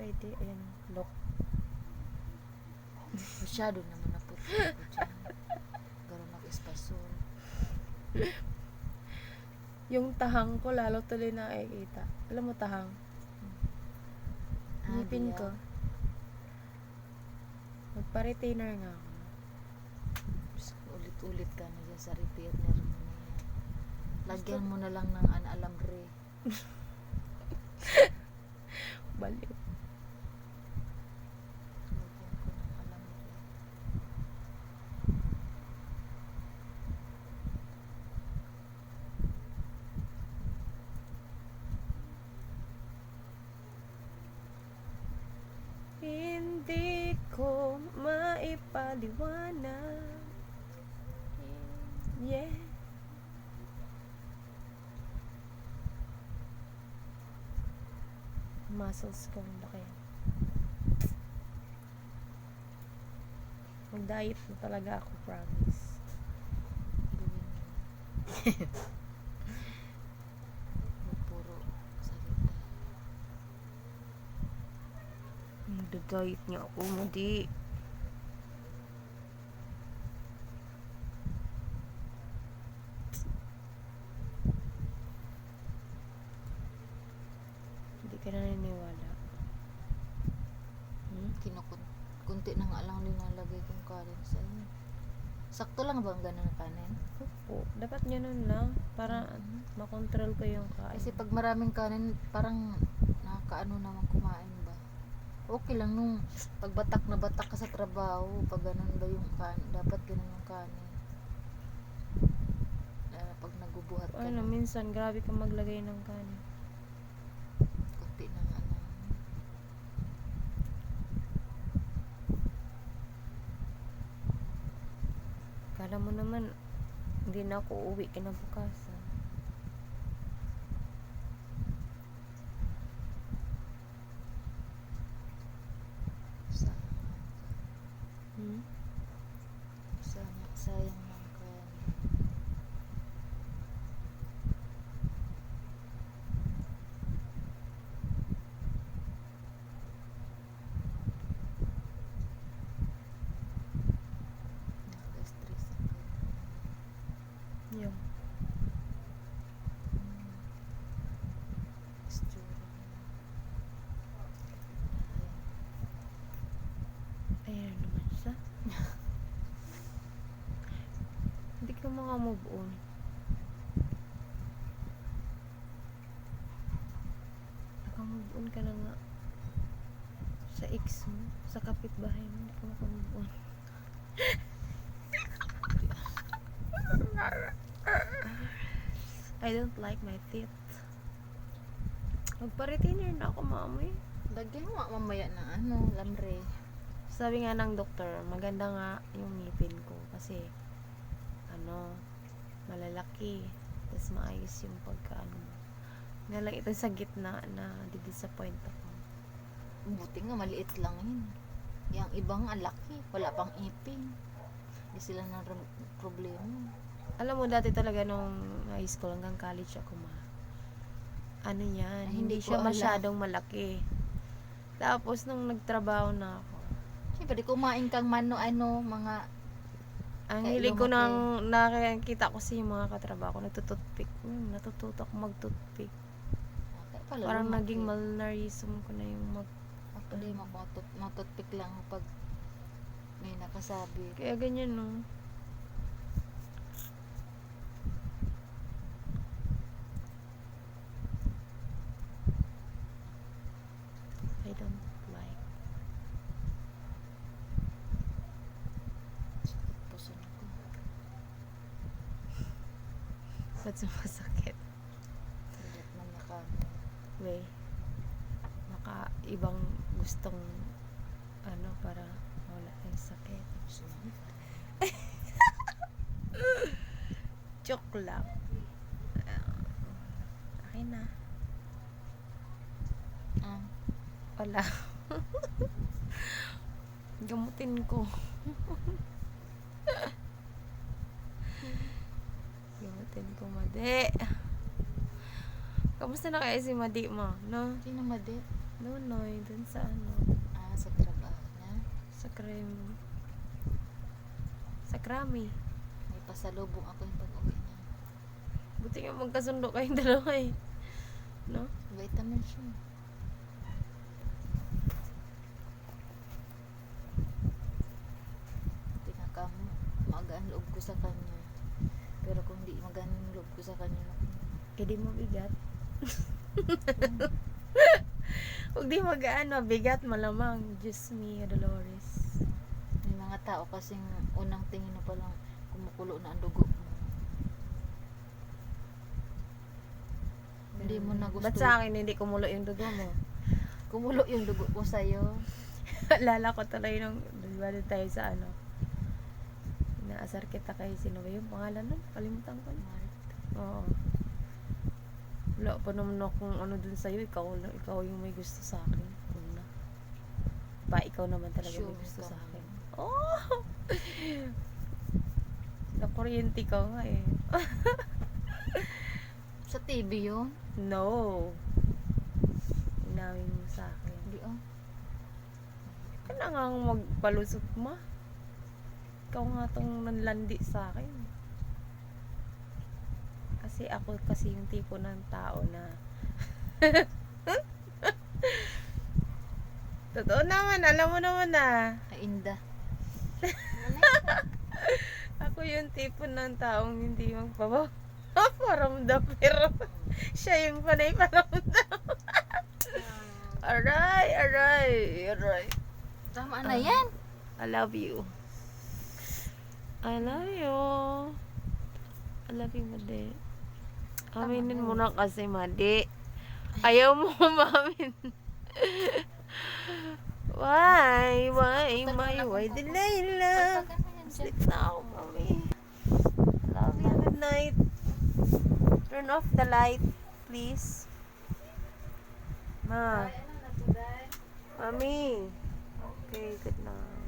pwede. Ayan, look. Masyado naman na puti ko dyan. Garo mag-espasol. Yung tahang ko, lalo tuloy nakikita. Alam mo tahang? Ngipin diya. ko. Magpa-retainer nga ako. Ulit-ulit ka na dyan sa retainer mo na yan. Lagyan mo na lang ng alambre. Baliw. Lagyan ko ng alambre. Hindi ko maipaliwanag. Yeah. Muscles ko ang laki. Mag-diet na talaga ako, promise. Gawin mo. Huwag puro salita. Mag-diet niya ako, mudi. Hindi ka naniniwala. Kunti na nga lang linalagay kong kanin sa inyo. Sakto lang ba ang ganun na kanin? Opo, dapat ganun lang para makontrol ko yung kain. Kasi pag maraming kanin, parang nakakaano naman kumain ba? Okay lang nung pagbatak na batak ka sa trabaho, pag ganun ba yung kanin, dapat ganun yung kanin. Pag nagubuhat ka Ano, minsan grabe ka maglagay ng kanin. kunti na nga lang. Kala mo naman, hindi na ako uuwi kinabukasan. Sayang lang kanin. Nakaka-stress ang kanin. Yung. Istura. Ayan naman siya. Hindi ka maka-move on. Naka-move on ka na nga. Sa ex mo, sa kapitbahay mo, hindi ka maka-move on. I don't like my teeth. Magpa-retainer na ako, mami. Lagyan mo mamaya ng lambre. Sabi nga ng doktor, maganda nga yung ngipin ko kasi malalaki. Tapos maayos yung pagka nalang ito sa gitna na di-disappoint ako. Buti nga maliit lang yun. Yang ibang alaki, wala pang ipin. Hindi sila na problema. Alam mo, dati talaga nung high school hanggang college ako yan, Ay, hindi hindi ko siya alam. masyadong malaki. Tapos nung nagtrabaho na ako, Siyempre, kumain kang mga ang Eh, hilig ko lumaki. nang nakikita ko sa yung mga katrabaho ko, nagtututpick. Natututo ako magtutpick. kaya pala Parang lumaki. naging malnarism ko na yung Ako din matutpik lang ako pag may nakasabi. Kaya ganyan, no? I don't like. Sakit puso ko. Ba't sumasakit? Hirap man May ibang gustong para wala yung sakit. Joke lang. Akin na. Wala. Gamutin ko. Gamutin ko, Madi. Kamusta na kaya si Madi mo, no? Sino madi? Nonoy, dun sa ano, Ah, sa trabaho niya. sa creme. Sa Krami. May pasalubong ako yung pag-uwi niya. Buti nga magkasundo kayong dalawa eh. No? Vitamin siya. Pinaka magaan loob ko sa kanya. Pero kung di magaan yung loob ko sa kanya, naku, Kaya di mo bigat. Huwag di magaan, mabigat, malamang. Diyos me, Dolores. may mga tao kasing unang tingin na palang kumukulo na ang dugo mo. Hindi mo na gusto. Ba't sa akin hindi kumulo yung dugo mo? Kumulo yung dugo ko sa'yo. Lala ko tuloy nung, diba doon tayo sa ano, inaasar kita kay sino ba yung pangalan nun? Kalimutan ko na. Oo. Wala pa naman akong ano dun sa'yo, ikaw yung may gusto sa akin. Una. Ba, ikaw naman talaga Sure may gusto ka sa akin. naman. Oh! Nakuryente ka nga eh. Sa TV yun? No. Inawin mo sa akin. Hindi ah. Ka na nga magpalusot ma. Ikaw nga tong nanlandi sa akin. Kasi ako kasi yung tipo ng tao na totoo naman, alam mo naman na. Ainda. Ako yung tipo ng taong hindi magpaparamdam pero siya yung panay paramdam. Aray. Tama na yan. I love you. I love you. I love you, Madi. Aminin mo na kasi, Madi. Ayaw mo umamin. Why, Delilah? Pagpagan mo yan dyan. Sleep na ako, Mami. Love you, good night. Turn off the light, please. Ma. Ay, ano na to, Day? Mami. Okay, good night.